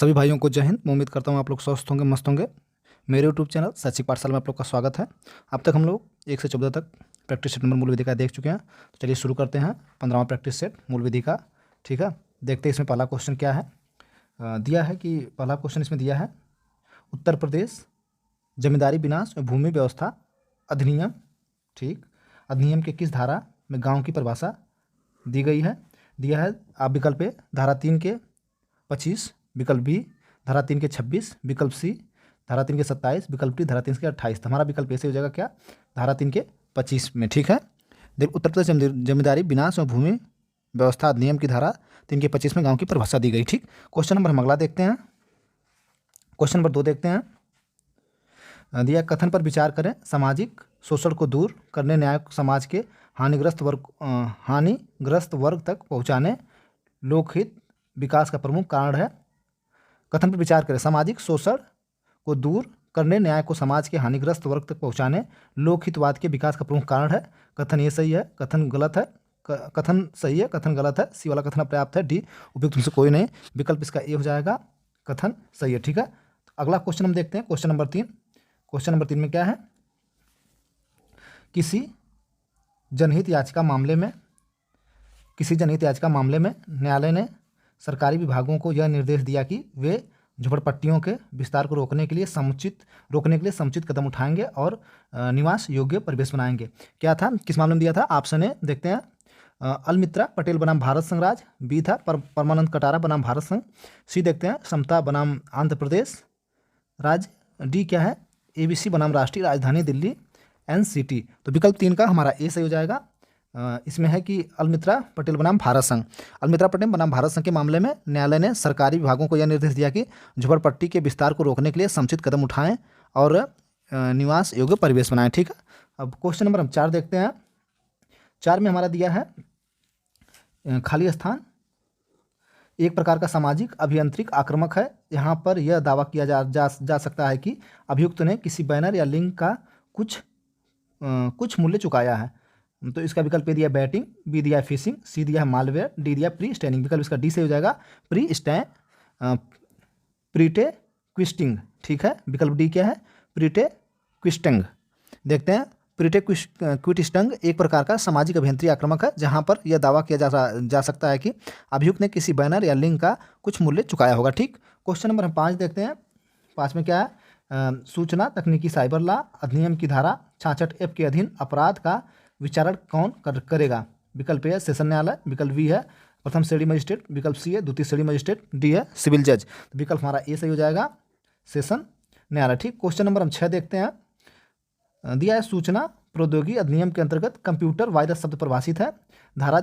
सभी भाइयों को जय हिंद। मैं उम्मीद करता हूँ आप लोग स्वस्थ होंगे, मस्त होंगे। मेरे यूट्यूब चैनल शैक्षिक पाठशाला में आप लोग का स्वागत है। अब तक हम लोग 1 से 14 तक प्रैक्टिस सेट नंबर मूल विधि का देख चुके हैं। तो चलिए शुरू करते हैं 15वां प्रैक्टिस सेट मूल विधि का। ठीक है, देखते हैं इसमें पहला क्वेश्चन क्या है। दिया है कि पहला क्वेश्चन इसमें दिया है, उत्तर प्रदेश जमींदारी विनाश और भूमि व्यवस्था अधिनियम, ठीक, अधिनियम के किस धारा में गाँव की परिभाषा दी गई है। दिया है आप विकल्प ए धारा 3 के 25, विकल्प बी धारा 3 के 26, विकल्प सी धारा 3 के 27, विकल्प डी धारा 3 के 28। तो हमारा विकल्प ऐसे हो जाएगा क्या, धारा 3 के 25 में। ठीक है, देखो उत्तर प्रदेश जमींदारी विनाश और भूमि व्यवस्था अधिनियम की धारा 3 के 25 में गांव की परिभाषा दी गई। ठीक, क्वेश्चन नंबर हम अगला देखते हैं। क्वेश्चन नंबर 2 देखते हैं। दिया कथन पर विचार करें, सामाजिक शोषण को दूर करने, न्याय समाज के हानिग्रस्त वर्ग तक पहुँचाने, लोकहित विकास का प्रमुख कारण है। कथन पर विचार करें, सामाजिक शोषण को दूर करने, न्याय को समाज के हानिग्रस्त वर्ग तक पहुंचाने, लोकहितवाद के विकास का प्रमुख कारण है। कथन ये सही है, कथन गलत है, कथन सही है, कथन गलत है, सी वाला कथन अपर्याप्त है, डी उपयुक्त में से कोई नहीं। विकल्प इसका ए हो जाएगा, कथन सही है। ठीक है, तो अगला क्वेश्चन हम देखते हैं, क्वेश्चन नंबर 3। क्वेश्चन नंबर 3 में क्या है, किसी जनहित याचिका मामले में न्यायालय ने सरकारी विभागों को यह निर्देश दिया कि वे झुपड़पट्टियों के विस्तार को रोकने के लिए समुचित कदम उठाएंगे और निवास योग्य परिवेश बनाएंगे। क्या था, किस मामले में दिया था, ऑप्शन ए देखते हैं, अलमित्रा पटेल बनाम भारत संघ राज्य, बी था परमानंद कटारा बनाम भारत संघ, सी देखते हैं समता बनाम आंध्र प्रदेश राज्य, डी क्या है, ABC बनाम राष्ट्रीय राजधानी दिल्ली NCT। तो विकल्प 3 का हमारा ए सही हो जाएगा। इसमें है कि अलमित्रा पटेल बनाम भारत संघ। अलमित्रा पटेल बनाम भारत संघ के मामले में न्यायालय ने सरकारी विभागों को यह निर्देश दिया कि झुपड़पट्टी के विस्तार को रोकने के लिए समुचित कदम उठाएं और निवास योग्य परिवेश बनाएं। ठीक है, अब क्वेश्चन नंबर हम 4 देखते हैं। 4 में हमारा दिया है, खाली स्थान एक प्रकार का सामाजिक अभियांत्रिक आक्रमक है। यहाँ पर यह दावा किया जा सकता है कि अभियुक्त ने किसी बैनर या लिंक का कुछ मूल्य चुकाया है। तो इसका विकल्प ए दिया बैटिंग, बी दिया है फिशिंग, सी दिया है मालवेयर, डी दिया प्री स्टैनिंग। विकल्प इसका डी से हो जाएगा, प्रीटे क्विस्टिंग। ठीक है, विकल्प डी क्या है, प्रीटे क्विस्टिंग। देखते हैं, प्रीटे क्विस्टिंग एक प्रकार का सामाजिक अभियंत्रिक आक्रमक है, जहां पर यह दावा किया जा सकता है कि अभियुक्त ने किसी बैनर या लिंक का कुछ मूल्य चुकाया होगा। ठीक, क्वेश्चन नंबर हम 5 देखते हैं। 5 में क्या है, सूचना तकनीकी साइबर लॉ अधिनियम की धारा 66F के अधीन अपराध का विचारण कौन करेगा। विकल्प ए है सेशन न्यायालय, विकल्प बी है प्रथम श्रेणी मजिस्ट्रेट, विकल्प सी है द्वितीय श्रेणी मजिस्ट्रेट, डी है सिविल जज। तो विकल्प हमारा ए सही हो जाएगा, सेशन न्यायालय। ठीक, क्वेश्चन नंबर हम 6 देखते हैं। दिया है, सूचना प्रौद्योगिकी अधिनियम के अंतर्गत कंप्यूटर वायरस शब्द परिभाषित है। धारा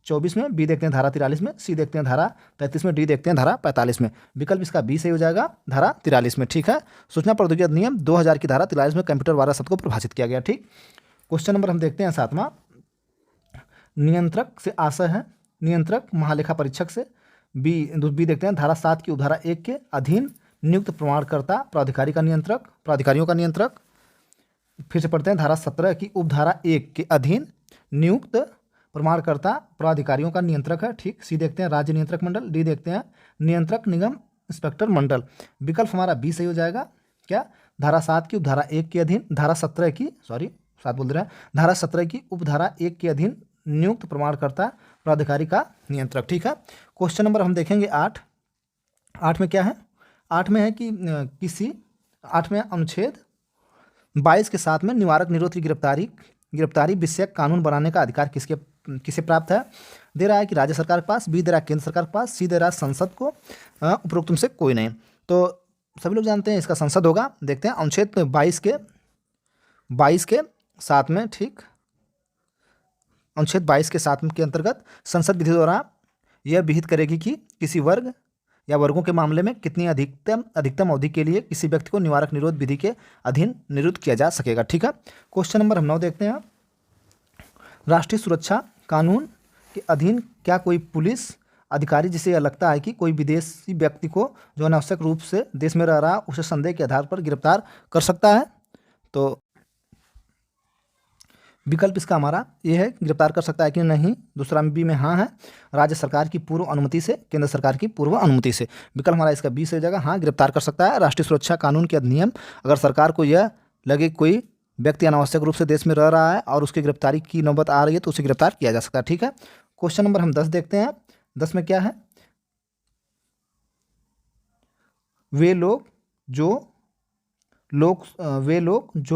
24 में, बी देखते हैं धारा 43 में, सी देखते हैं धारा 33 में, डी देखते हैं धारा 45 में। विकल्प इसका बी सही हो जाएगा, धारा 43 में। ठीक है, सूचना प्रौद्योगिकी अधिनियम 2000 की धारा 43 में कंप्यूटर वायरस शब्द को परिभाषित किया गया। ठीक, क्वेश्चन नंबर हम देखते हैं 7वां। नियंत्रक से आशय है, नियंत्रक महालेखा परीक्षक से, बी देखते हैं धारा 7 की उपधारा 1 के अधीन नियुक्त प्रमाणकर्ता प्राधिकारियों का नियंत्रक। फिर से पढ़ते हैं, धारा 17 की उपधारा 1 के अधीन नियुक्त प्रमाणकर्ता प्राधिकारियों का नियंत्रक है। ठीक, सी देखते हैं राज्य नियंत्रक मंडल, डी देखते हैं नियंत्रक निगम इंस्पेक्टर मंडल। विकल्प हमारा बी सही हो जाएगा, क्या, धारा 7 की उपधारा 1 के अधीन, धारा 17 की उपधारा 1 के अधीन नियुक्त प्रमाणकर्ता प्राधिकारी का नियंत्रक। ठीक है, क्वेश्चन नंबर हम देखेंगे 8। 8 में क्या है, 8 में है कि 8 में अनुच्छेद 22 के साथ में निवारक निरोध की गिरफ्तारी विषयक कानून बनाने का अधिकार किसे प्राप्त है। दे रहा है कि राज्य सरकार के पास, बी दे रहा है केंद्र सरकार के पास, सी दे रहा है संसद को, उपरोक्त में से कोई नहीं। तो सभी लोग जानते हैं इसका संसद होगा। देखते हैं अनुच्छेद 22 के साथ में, ठीक, अनुच्छेद 22 के साथ में के अंतर्गत संसद विधि द्वारा यह विहित करेगी कि किसी वर्ग या वर्गों के मामले में कितनी अधिकतम अवधि के लिए किसी व्यक्ति को निवारक निरोध विधि के अधीन निरुद्ध किया जा सकेगा। ठीक है, क्वेश्चन नंबर हम 9 देखते हैं। राष्ट्रीय सुरक्षा कानून के अधीन क्या कोई पुलिस अधिकारी जिसे यह लगता है कि कोई विदेशी व्यक्ति को जो अनावश्यक रूप से देश में रह रहा उसे संदेह के आधार पर गिरफ्तार कर सकता है। तो विकल्प इसका हमारा ये है, गिरफ्तार कर सकता है कि नहीं। दूसरा में बी में हाँ है, राज्य सरकार की पूर्व अनुमति से, केंद्र सरकार की पूर्व अनुमति से। विकल्प हमारा इसका बी से हो जाएगा, हाँ गिरफ्तार कर सकता है। राष्ट्रीय सुरक्षा कानून के अधिनियम, अगर सरकार को यह लगे कोई व्यक्ति अनावश्यक रूप से देश में रह रहा है और उसकी गिरफ्तारी की नौबत आ रही है तो उसे गिरफ्तार किया जा सकता है। ठीक है, क्वेश्चन नंबर हम 10 देखते हैं। 10 में क्या है, वे लोग जो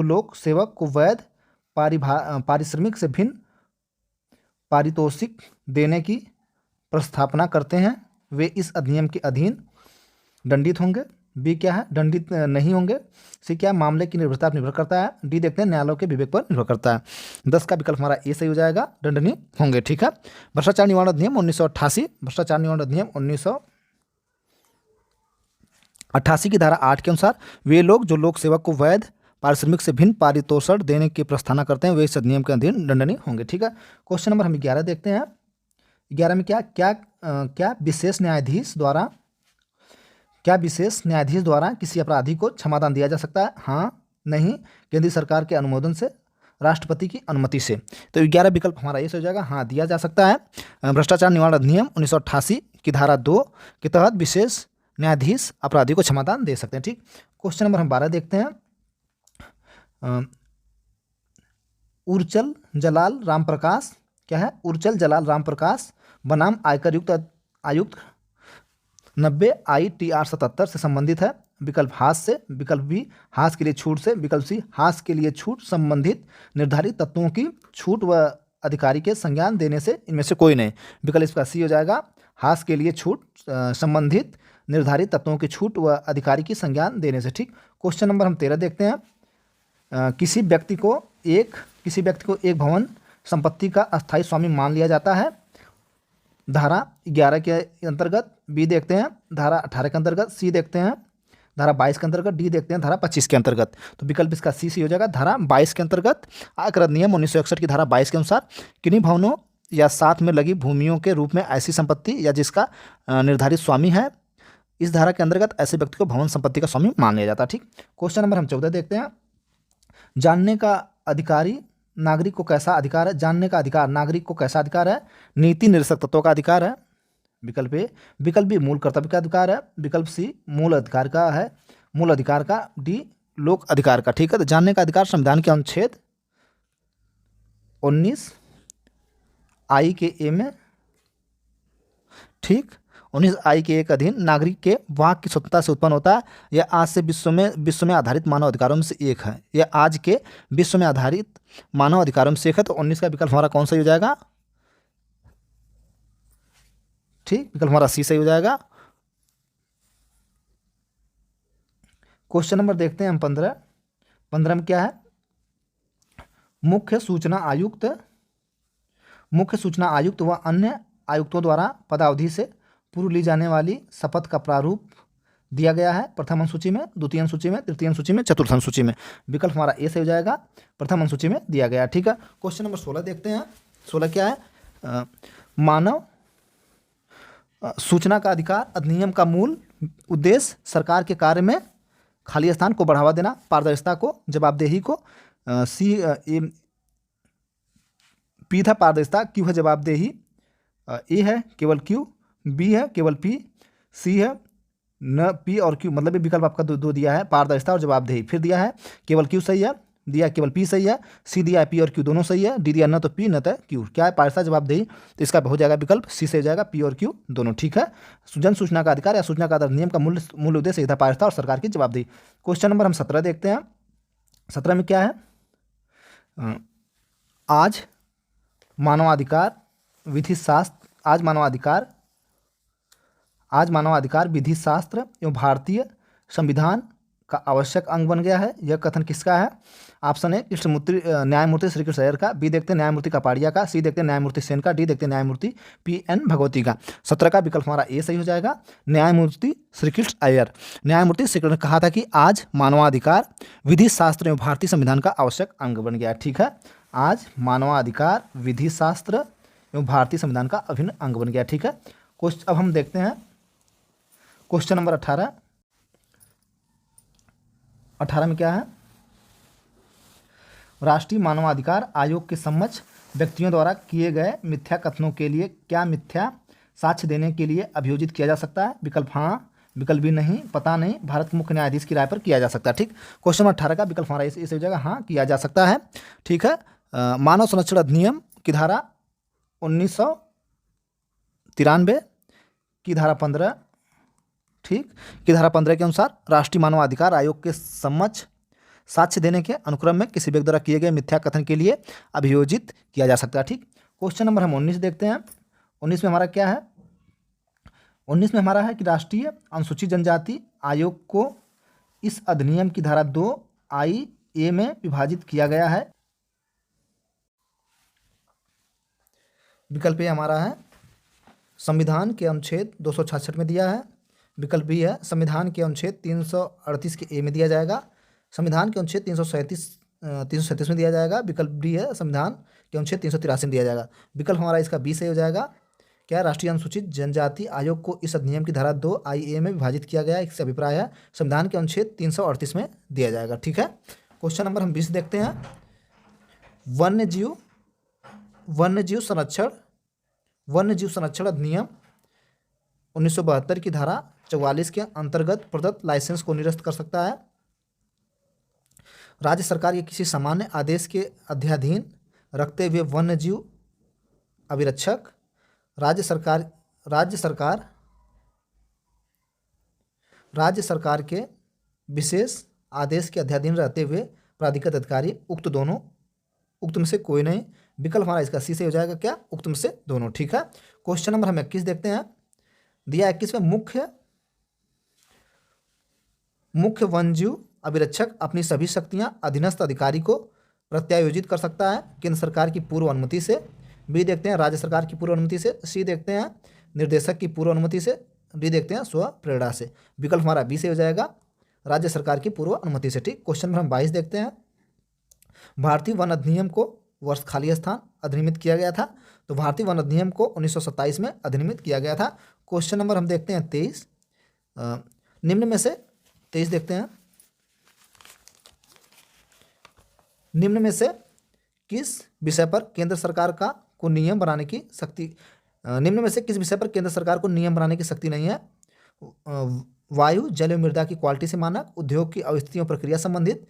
लोक सेवक को वैध पारिश्रमिक से भिन्न पारितोषिक देने की प्रस्थापना करते हैं, वे इस अधिनियम के अधीन दंडित होंगे। बी क्या है, दंडित नहीं होंगे। सी क्या है, मामले की निर्भरता पर निर्भर करता है। डी देखते हैं, न्यायालय के विवेक पर निर्भर करता है। 10 का विकल्प हमारा ए सही हो जाएगा, दंडनीय होंगे। ठीक है, भ्रष्टाचार निवारण अधिनियम 1988, भ्रष्टाचार निवारण अधिनियम 1988 की धारा 8 के अनुसार वे लोग जो लोक सेवक को वैध पारिश्रमिक से भिन्न पारितोषण देने की प्रस्थापना करते हैं, वे इस अधिनियम के अधीन दंडनीय होंगे। ठीक है, क्वेश्चन नंबर हम 11 देखते हैं। 11 में क्या विशेष न्यायाधीश द्वारा किसी अपराधी को क्षमादान दिया जा सकता है, हाँ नहीं, केंद्रीय सरकार के अनुमोदन से, राष्ट्रपति की अनुमति से। तो 11 विकल्प हमारा ये हो जाएगा, हाँ दिया जा सकता है। भ्रष्टाचार निवारण अधिनियम 1988 की धारा 2 के तहत विशेष न्यायाधीश अपराधी को क्षमादान दे सकते हैं। ठीक, क्वेश्चन नंबर हम 12 देखते हैं। उर्चल जलाल राम प्रकाश, क्या है, उर्चल जलाल राम प्रकाश बनाम आयुक्त 90 ITR 77 से संबंधित है। विकल्प हाथ से, विकल्प बी हाथ के लिए छूट से, विकल्प सी हाथ के लिए छूट संबंधित निर्धारित तत्वों की छूट व अधिकारी के संज्ञान देने से इनमें से कोई नहीं। विकल्प इसका सी हो जाएगा, हाथ के लिए छूट संबंधित निर्धारित तत्वों की छूट व अधिकारी की संज्ञान देने से। ठीक, क्वेश्चन नंबर हम 13 देखते हैं। किसी व्यक्ति को एक भवन संपत्ति का अस्थायी स्वामी मान लिया जाता है, धारा 11 के अंतर्गत। बी देखते हैं, धारा 18 के अंतर्गत। सी देखते हैं, धारा 22 के अंतर्गत। डी देखते हैं, धारा 25 के अंतर्गत। तो विकल्प इसका सी हो जाएगा, धारा 22 के अंतर्गत। आयकर अधिनियम 1961 की धारा 22 के अनुसार किन्हीं भवनों या साथ में लगी भूमियों के रूप में ऐसी संपत्ति या जिसका निर्धारित स्वामी है, इस धारा के अंतर्गत ऐसे व्यक्ति को भवन संपत्ति का स्वामी मान लिया जाता है। ठीक, क्वेश्चन नंबर हम 14 देखते हैं। जानने का अधिकारी नागरिक को कैसा अधिकार है, जानने का अधिकार नागरिक को कैसा अधिकार है, नीति निर्देशक तत्वों का अधिकार है। विकल्प ए। विकल्प बी मूल कर्तव्य का अधिकार है। विकल्प सी मूल अधिकार का है, मूल अधिकार का। डी लोक अधिकार का। ठीक है, तो जानने का अधिकार संविधान के अनुच्छेद 19 आई के ए में, ठीक, 19 आई के एक अधीन नागरिक के वाक की स्वतंत्रता से उत्पन्न होता है। यह आज से विश्व में आधारित मानव अधिकारों में से एक है। यह आज के विश्व में आधारित मानव अधिकारों में से एक है। तो 19 का विकल्प हमारा कौन सा हो जाएगा, ठीक, विकल्प हमारा सी सही हो जाएगा। क्वेश्चन नंबर देखते हैं हम 15 में क्या है, मुख्य सूचना आयुक्त व अन्य आयुक्तों द्वारा पदावधि से पूर्व ली जाने वाली शपथ का प्रारूप दिया गया है प्रथम अनुसूची में, द्वितीय अनुसूची में, तृतीय अनुसूची में, चतुर्थ अनुसूची में। विकल्प हमारा ए से हो जाएगा, प्रथम अनुसूची में दिया गया। ठीक है, क्वेश्चन नंबर 16 देखते हैं। 16 क्या है, मानव सूचना का अधिकार अधिनियम का मूल उद्देश्य सरकार के कार्य में खाली स्थान को बढ़ावा देना, पारदर्शिता को, जवाबदेही को। पी था पारदर्शिता, क्यू है जवाबदेही, ए है केवल क्यू, बी है केवल पी, सी है न पी और क्यू, मतलब ये विकल्प आपका दो दिया है, पारदर्शिता और जवाबदेही। फिर दिया है केवल क्यू सही है, दिया केवल पी सही है, सी दिया है पी और क्यू दोनों सही है, डी दिया न तो पी न तो क्यू। क्या है, पारदर्शिता जवाबदेही, तो इसका हो जाएगा विकल्प सी से हो जाएगा, पी और क्यू दोनों। ठीक है, जन सूचना का अधिकार या सूचना का अधिनियम का मूल उद्देश्य यही था, पारदर्शिता और सरकार की जवाबदेही। क्वेश्चन नंबर हम 17 देखते हैं। 17 में क्या है, आज मानवाधिकार विधि शास्त्र एवं भारतीय संविधान का आवश्यक अंग बन गया है। यह कथन किसका है, ऑप्शन ए न्यायमूर्ति श्री कृष्ण अय्यर का, बी देखते हैं न्यायमूर्ति कपाड़िया का, सी देखते हैं न्यायमूर्ति सेन का, डी देखते हैं न्यायमूर्ति PN भगवती का। 17 का विकल्प हमारा ए सही हो जाएगा, न्यायमूर्ति श्री कृष्ण अय्यर। न्यायमूर्ति श्री कृष्ण ने कहा था कि आज मानवाधिकार विधि शास्त्र एवं भारतीय संविधान का आवश्यक अंग बन गया। ठीक है, आज मानवाधिकार विधि शास्त्र एवं भारतीय संविधान का अभिन्न अंग बन गया। ठीक है, अब हम देखते हैं क्वेश्चन नंबर 18। 18 में क्या है, राष्ट्रीय मानवाधिकार आयोग के समक्ष व्यक्तियों द्वारा किए गए मिथ्या कथनों के लिए क्या मिथ्या साक्ष्य देने के लिए अभियोजित किया जा सकता है? विकल्प हाँ, विकल्प बी नहीं, पता नहीं, भारत के मुख्य न्यायाधीश की राय पर किया जा सकता है। ठीक, क्वेश्चन नंबर 18 का विकल्प हमारा इस जगह हाँ किया जा सकता है। ठीक है, मानव संरक्षण अधिनियम की धारा 1993 की धारा 15, ठीक, की धारा 15 के अनुसार राष्ट्रीय मानवाधिकार आयोग के समक्ष साक्ष्य देने के अनुक्रम में किसी व्यक्ति द्वारा किए गए मिथ्या कथन के लिए अभियोजित किया जा सकता है। ठीक, क्वेश्चन नंबर हम 19 देखते हैं। 19 में हमारा क्या है? 19 में हमारा है कि राष्ट्रीय अनुसूचित जनजाति आयोग को इस अधिनियम की धारा 2(i)(a) में विभाजित किया गया है। विकल्प ए हमारा है संविधान के अनुच्छेद 266 में दिया है। विकल्प बी है संविधान के अनुच्छेद 338 के ए में दिया जाएगा। संविधान के अनुच्छेद 337 में दिया जाएगा। विकल्प डी है संविधान के अनुच्छेद 383 में दिया जाएगा। विकल्प हमारा इसका बी सही हो जाएगा। क्या राष्ट्रीय अनुसूचित जनजाति आयोग को इस अधिनियम की धारा 2(i)(a) में विभाजित किया गया है, इसका अभिप्राय है संविधान के अनुच्छेद 338 में दिया जाएगा। ठीक है, क्वेश्चन नंबर हम 20 देखते हैं। वन्यजीव संरक्षण अधिनियम 1972 की धारा 44 के अंतर्गत प्रदत्त लाइसेंस को निरस्त कर सकता है। राज्य सरकार के किसी सामान्य आदेश के अध्याधीन रखते हुए वन्यजीव अभिरक्षक राज्य सरकार के विशेष आदेश के अध्याधीन रहते हुए प्राधिकृत अधिकारी उक्त में से कोई नहीं। विकल्प हमारा इसका सी से हो जाएगा। क्या? उक्त में से दोनों। ठीक है, क्वेश्चन नंबर हम 21 देखते हैं। दिया 21 में मुख्य वन्यजीव अभिरक्षक अपनी सभी शक्तियां अधीनस्थ अधिकारी को प्रत्यायोजित कर सकता है केंद्र सरकार की पूर्व अनुमति से। बी देखते हैं राज्य सरकार की पूर्व अनुमति से। सी देखते हैं निर्देशक की पूर्व अनुमति से। डी देखते हैं स्व प्रेरणा से। विकल्प हमारा बी से हो जाएगा, राज्य सरकार की पूर्व अनुमति से। ठीक, क्वेश्चन नंबर हम 22 देखते हैं। भारतीय वन अधिनियम को वर्ष खाली स्थान अधिनियमित किया गया था। तो भारतीय वन अधिनियम को 1927 में अधिनियमित किया गया था। क्वेश्चन नंबर हम देखते हैं 23। निम्न में से 23 देखते हैं। निम्न में से किस विषय पर केंद्र सरकार को नियम बनाने की शक्ति नहीं है? वायु जल एवं मृदा की क्वालिटी से मानक, उद्योग की अवस्थितियों प्रक्रिया संबंधित।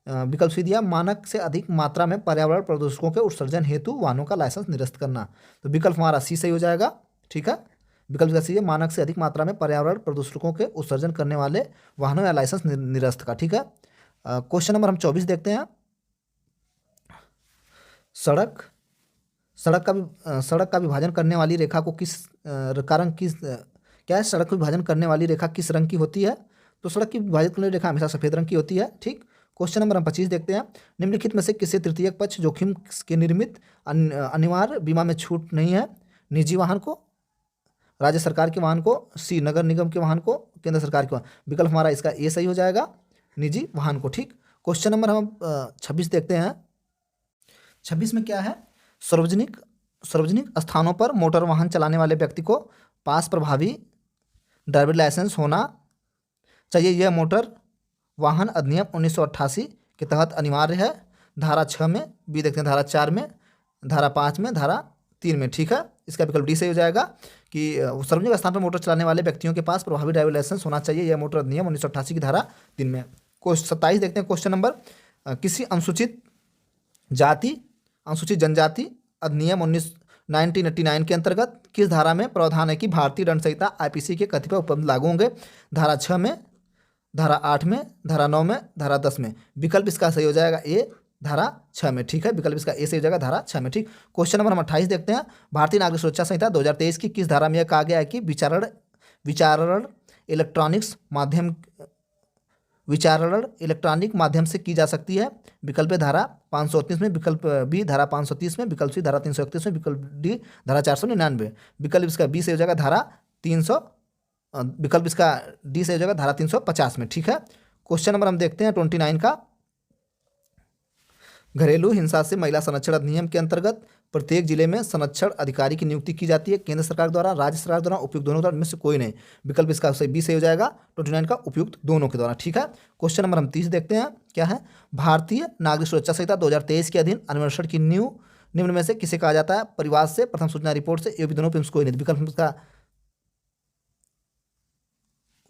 विकल्प सी दिया मानक से अधिक मात्रा में पर्यावरण प्रदूषकों के उत्सर्जन हेतु वाहनों का लाइसेंस निरस्त करना। तो विकल्प हमारा सी सही हो जाएगा। ठीक है, विकल्प का सी है मानक से अधिक मात्रा में पर्यावरण प्रदूषकों के उत्सर्जन करने वाले वाहनों या लाइसेंस निरस्त का। ठीक है, क्वेश्चन नंबर हम 24 देखते हैं। सड़क का विभाजन करने वाली रेखा को सड़क को विभाजन करने वाली रेखा किस रंग की होती है? तो सड़क की विभाजित करने वाली रेखा हमेशा सफेद रंग की होती है। ठीक, क्वेश्चन नंबर हम 25 देखते हैं। निम्नलिखित में से किसी तृतीय पक्ष जोखिम के निर्मित अनिवार्य बीमा में छूट नहीं है? निजी वाहन को, राज्य सरकार के वाहन को, सी नगर निगम के वाहन को, केंद्र सरकार के वाहन। विकल्प हमारा इसका ए सही हो जाएगा, निजी वाहन को। ठीक, क्वेश्चन नंबर हम 26 देखते हैं। 26 में क्या है? सार्वजनिक स्थानों पर मोटर वाहन चलाने वाले व्यक्ति को पास प्रभावी ड्राइविंग लाइसेंस होना चाहिए। यह मोटर वाहन अधिनियम 1988 के तहत अनिवार्य है। धारा 6 में, बी देखते हैं धारा 4 में, धारा 5 में, धारा 3 में। ठीक है, इसका विकल्प डी सही हो जाएगा कि सार्वजनिक स्थान पर मोटर चलाने वाले व्यक्तियों के पास प्रभावी ड्राइविंग लाइसेंस होना चाहिए। यह मोटर अधिनियम 1988 की धारा 3 में। 27 देखते हैं क्वेश्चन नंबर। किसी अनुसूचित जनजाति अधिनियम 1989 के अंतर्गत किस धारा में प्रावधान है कि भारतीय दंड संहिता आईपीसी के कतिपय उपबंध लागू होंगे? धारा 6 में, धारा 8 में, धारा 9 में, धारा 10 में। विकल्प इसका सही हो जाएगा ए, धारा 6 में। ठीक है, विकल्प इसका ए सही हो जाएगा, धारा 6 में। ठीक, क्वेश्चन नंबर हम 28 देखते हैं। भारतीय नागरिक सुरक्षा संहिता 2023 की किस धारा में यह कहा गया है कि विचारण इलेक्ट्रॉनिक माध्यम से की जा सकती है? विकल्प धारा 538 में, विकल्प बी धारा 530 में, विकल्प सी धारा 331 में, विकल्प डी धारा 499। विकल्प इसका बी से हो जाएगा धारा 300, विकल्प इसका डी से हो जाएगा धारा 350 में। ठीक है, क्वेश्चन नंबर हम देखते हैं 29 का। घरेलू हिंसा से महिला संरक्षण अधिनियम के अंतर्गत प्रत्येक जिले में संरक्षण अधिकारी की नियुक्ति की जाती है केंद्र सरकार द्वारा, राज्य सरकार द्वारा, उपयुक्त दोनों द्वारा, इनमें से कोई नहीं। विकल्प इसका सही बी सही हो जाएगा 29 का उपयुक्त दोनों के द्वारा। ठीक है, क्वेश्चन नंबर हम 30 देखते हैं क्या है। भारतीय नागरिक सुरक्षा संहिता 2023 के अधीन अन्वेषण की निम्न में से किसे कहा जाता है? परिवार से, प्रथम सूचना रिपोर्ट से, ये भी दोनों पे कोई नहीं। विकल्प इसका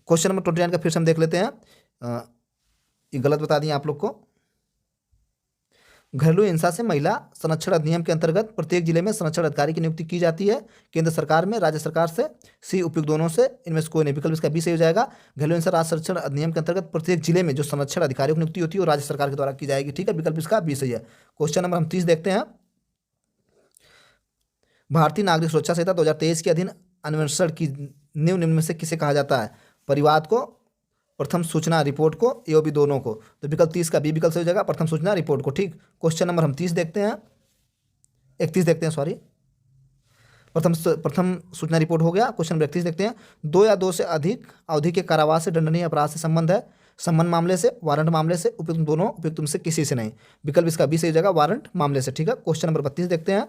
क्वेश्चन नंबर 29 का फिर से हम देख लेते हैं। ये गलत बता दिए आप लोग को। घरेलू हिंसा से महिला संरक्षण अधिनियम के अंतर्गत प्रत्येक जिले में संरक्षण अधिकारी की नियुक्ति की जाती है केंद्र सरकार में, राज्य सरकार से, सी उपयुक्त दोनों से, इनमें से कोई नहीं। विकल्प इसका बी सही हो जाएगा। घरेलू हिंसा राज्य संरक्षण अधिनियम के अंतर्गत प्रत्येक जिले में जो संरक्षण अधिकारियों की नियुक्ति होती है वो राज्य सरकार के द्वारा की जाएगी। ठीक है, विकल्प इसका बी सही है। क्वेश्चन नंबर हम 30 देखते हैं। भारतीय नागरिक सुरक्षा संहिता 2023 के अधीन अन्वेषण की निम्न में से किसे कहा जाता है? परिवाद को, प्रथम सूचना रिपोर्ट को, ये भी दोनों को। तो विकल्प 30 का बी विकल्प सही हो जाएगा, प्रथम सूचना रिपोर्ट को। ठीक, क्वेश्चन नंबर हम 30 देखते हैं, 31 देखते हैं, सॉरी, प्रथम सूचना रिपोर्ट हो गया। क्वेश्चन नंबर 31 देखते हैं। 2 या 2 से अधिक अवधि के कारावास से दंडनीय अपराध से संबंध है? संबंध मामले से, वारंट मामले से, उपयुक्त दोनों, उपयुक्त में से किसी से नहीं। विकल्प इसका बी सही हो जाएगा, वारंट मामले से। ठीक है, क्वेश्चन नंबर 32 देखते हैं।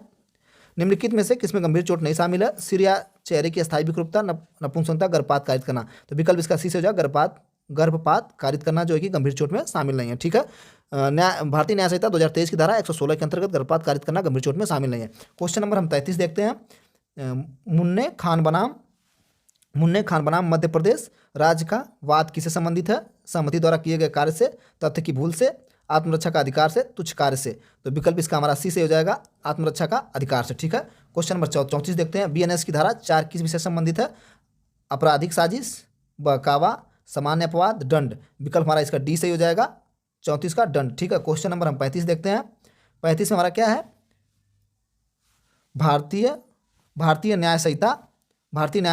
निम्नलिखित में से किसमें गंभीर चोट नहीं शामिल है? सिर या चेहरे की अस्थायी विकृपता, नपुंसकता, गर्भपात कारित करना। तो विकल्प इसका सी से हो जाएगा, गर्भपात कारित करना जो है कि गंभीर चोट में शामिल नहीं है। ठीक है, भारतीय न्याय संहिता 2023 की धारा 116 के अंतर्गत गर्भपात कारित करना गंभीर चोट में शामिल नहीं है। क्वेश्चन नंबर हम 33 देखते हैं। मुन्ने खान बनाम मध्य प्रदेश राज्य का वाद किससे संबंधित है? सहमति द्वारा किए गए कार्य से, तथ्य की भूल से, आत्मरक्षा का अधिकार से, तुच्छ कार्य से। तो विकल्प इसका हमारा सी से हो जाएगा, आत्मरक्षा का अधिकार से। ठीक है, क्वेश्चन नंबर 34 देखते हैं। बीएनएस की धारा 4 किस विषय से संबंधित है? आपराधिक साजिश, बहकावा, सामान्य अपवाद, दंड। विकल्प हमारा इसका डी सही हो जाएगा, 34 का दंड। ठीक है, क्वेश्चन नंबर हम 35 देखते हैं। 35 में हमारा क्या है? भारतीय न्याय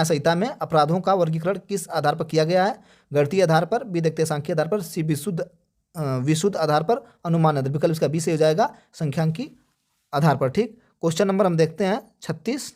संहिता में अपराधों का वर्गीकरण किस आधार पर किया गया है? गणितीय आधार पर, बी देखते हैं सांख्यिकीय आधार पर, सी विशुद्ध आधार पर, अनुमान आधार। विकल्प इसका बी सही हो जाएगा, संख्यांकी आधार पर। ठीक, क्वेश्चन नंबर हम देखते हैं 36।